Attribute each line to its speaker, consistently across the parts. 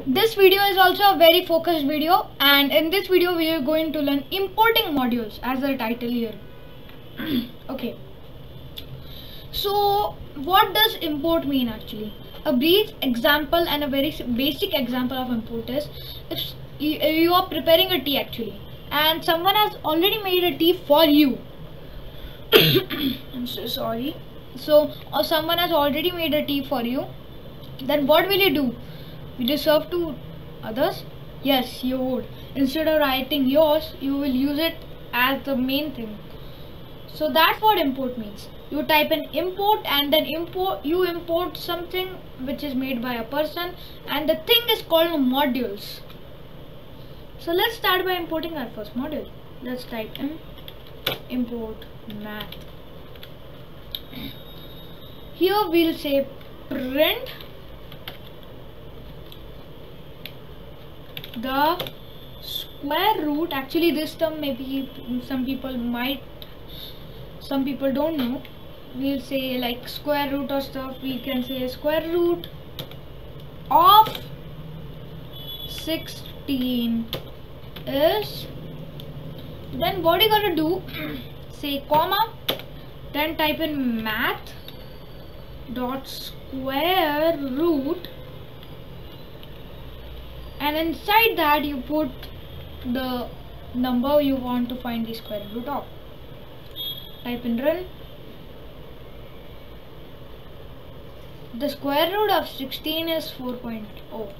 Speaker 1: This video is also a very focused video, and in this video we are going to learn importing modules as the title here. Okay, so what does import mean actually? A brief example and a very basic example of import is if you are preparing a tea actually, and someone has already made a tea for you. I'm so sorry. So someone has already made a tea for you, then what will you do? Will you serve to others? Yes, you would. Instead of writing yours, you will use it as the main thing. So that's what import means. You type in import and then you import something which is made by a person, and the thing is called modules. So let's start by importing our first module. Let's type in import math. Here we'll say print the square root. Actually this term maybe some people don't know. We'll say like square root or stuff. We can say square root of 16 is, then what you gotta do, say comma, then type in math dot square root, and inside that you put the number you want to find the square root of. Type in run. The square root of 16 is 4.0.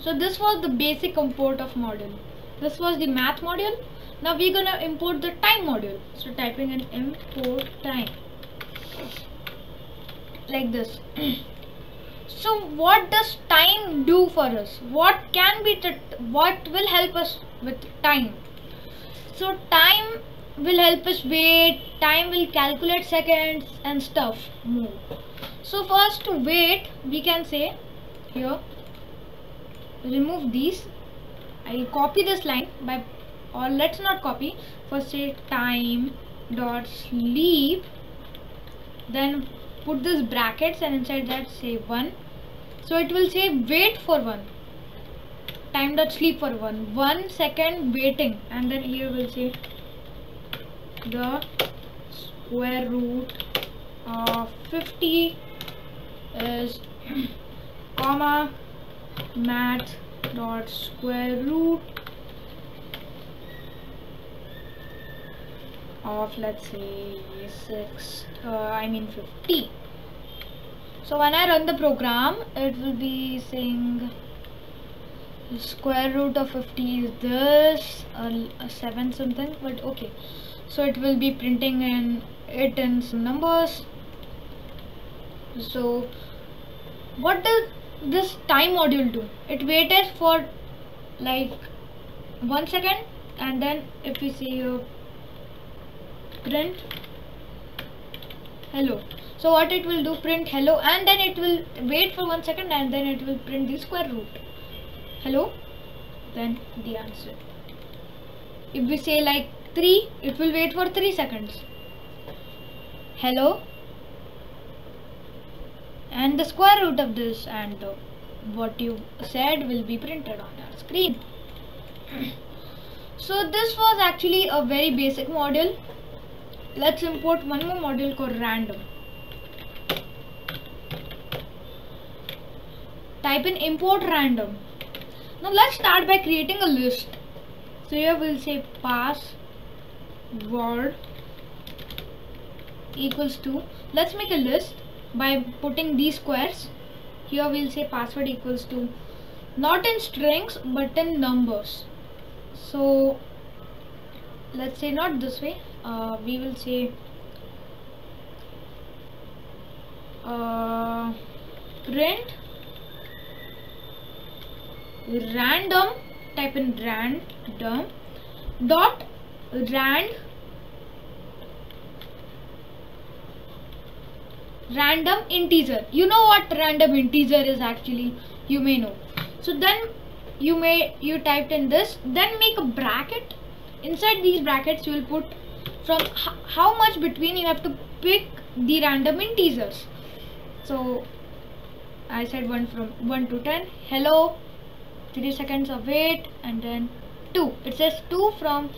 Speaker 1: So this was the basic import of module. This was the math module. Now we're gonna import the time module. So typing in import time like this. So what does time do for us? What will help us with time? So time will help us wait, time will calculate seconds and stuff more. So first to wait, we can say here, remove these. I'll copy this line by, or let's not copy, first say time dot sleep, then put this brackets and inside that say 1. So it will say wait for 1, time dot sleep for 1 second waiting, and then here we'll say the square root of 50 is comma math dot square root of, let's say 50. So when I run the program, it will be saying square root of 50 is this, 7 something, but okay. So it will be printing it in some numbers. So what does this time module do? It waited for like 1 second, and then if we say print hello, so what it will do, print hello, and then it will wait for 1 second, and then it will print the square root hello, then the answer. If we say like 3, it will wait for 3 seconds hello, and the square root of this, and what you said will be printed on our screen. So this was actually a very basic module. Let's import one more module called random. Type in import random. Now let's start by creating a list. So here we'll say password equals to, let's make a list by putting these squares. Here we'll say password equals to, not in strings but in numbers. So let's say not this way, we will say print random, type in random dot random integer. You know what random integer is actually, you may know. So then you typed in this, then make a bracket. Inside these brackets you will put from how much between you have to pick the random integers. So I said 1 from 1 to 10. Hello, 3 seconds of wait, and then 2. It says 2 from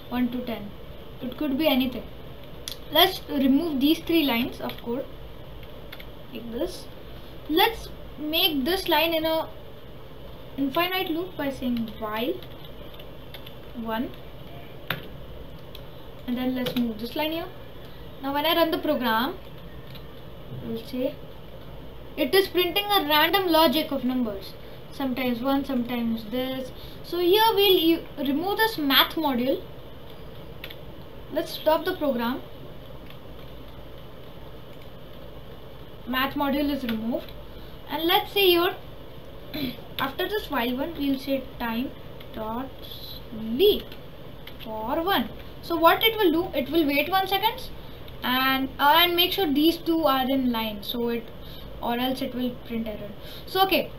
Speaker 1: 1 to 10. It could be anything. Let's remove these 3 lines of code like this. Let's make this line in a infinite loop by saying while 1, and then let's move this line here. Now when I run the program, we'll say it is printing a random logic of numbers, sometimes 1, sometimes this. So here we'll remove this math module. Let's stop the program. Math module is removed, and let's say here after this while 1 we'll say time dot sleep for 1. So what it will do, it will wait 1 second and make sure these two are in line, so it, or else it will print error. So okay,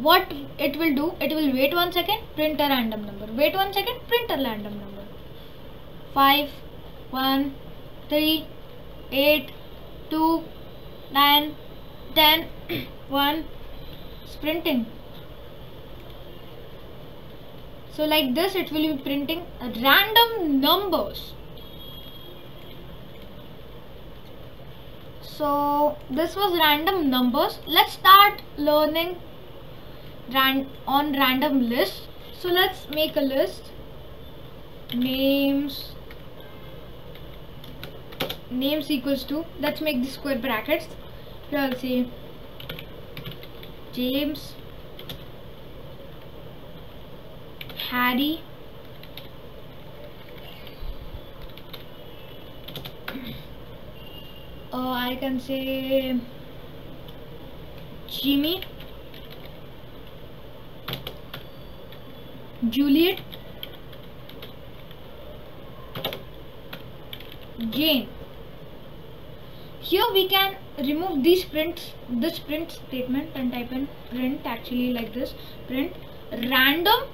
Speaker 1: what it will do, it will wait 1 second, print a random number, wait 1 second, print a random number. 5 1 3 8 2 9 10 1. It's printing. So like this it will be printing random numbers. So this was random numbers. Let's start learning on random lists. So let's make a list. Names equals to, let's make the square brackets. Here I'll say James, Harry, I can say Jimmy, Juliet, Jane. Here we can remove these this print statement and type in print, actually like this, print random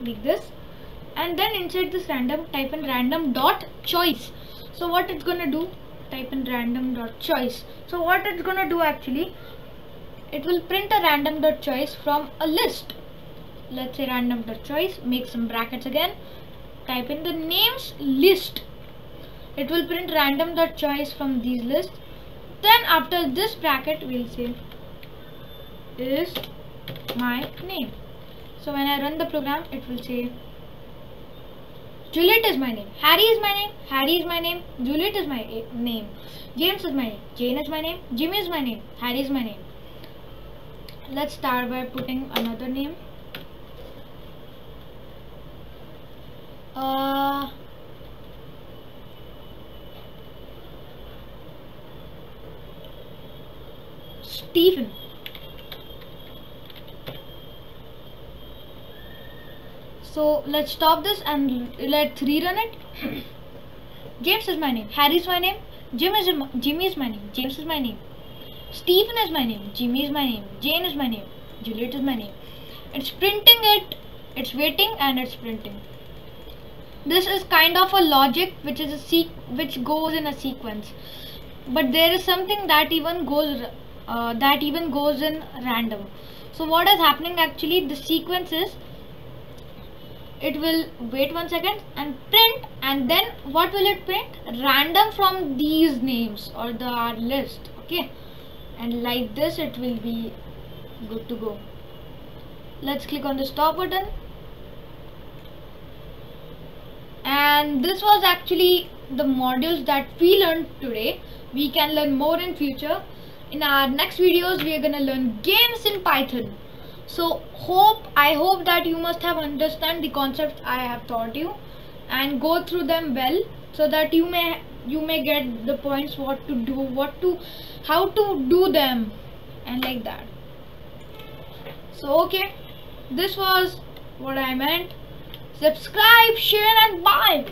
Speaker 1: like this, and then inside this random type in random dot choice. So what it's gonna do, type in random dot choice. So what it's gonna do, actually it will print a random dot choice from a list. Let's say random dot choice, make some brackets again, type in the names list. It will print random dot choice from these lists. Then after this bracket we'll say is my name. So when I run the program, it will say Juliet is my name, Harry is my name, Harry is my name, Juliet is my name, James is my name, Jane is my name, Jimmy is my name, Harry is my name. Let's start by putting another name. Stephen. So let's stop this and let's rerun it. James is my name, Harry is my name, Jimmy is my name, James is my name, Stephen is my name, Jimmy is my name, Jane is my name, Juliet is my name. It's printing it, it's waiting, and it's printing. This is kind of a logic which is which goes in a sequence, but there is something that even goes in random. So what is happening, actually the sequence is, it will wait 1 second and print, and then what will it print? Random from these names or our list. Okay, and like this it will be good to go. Let's click on the stop button. And this was actually the modules that we learned today. We can learn more in future. In our next videos we are gonna learn games in Python. So I hope that you must have understand the concepts I have taught you and go through them well, so that you may get the points, what to do, how to do them, and like that. So okay, this was what I meant. Subscribe, share, and bye.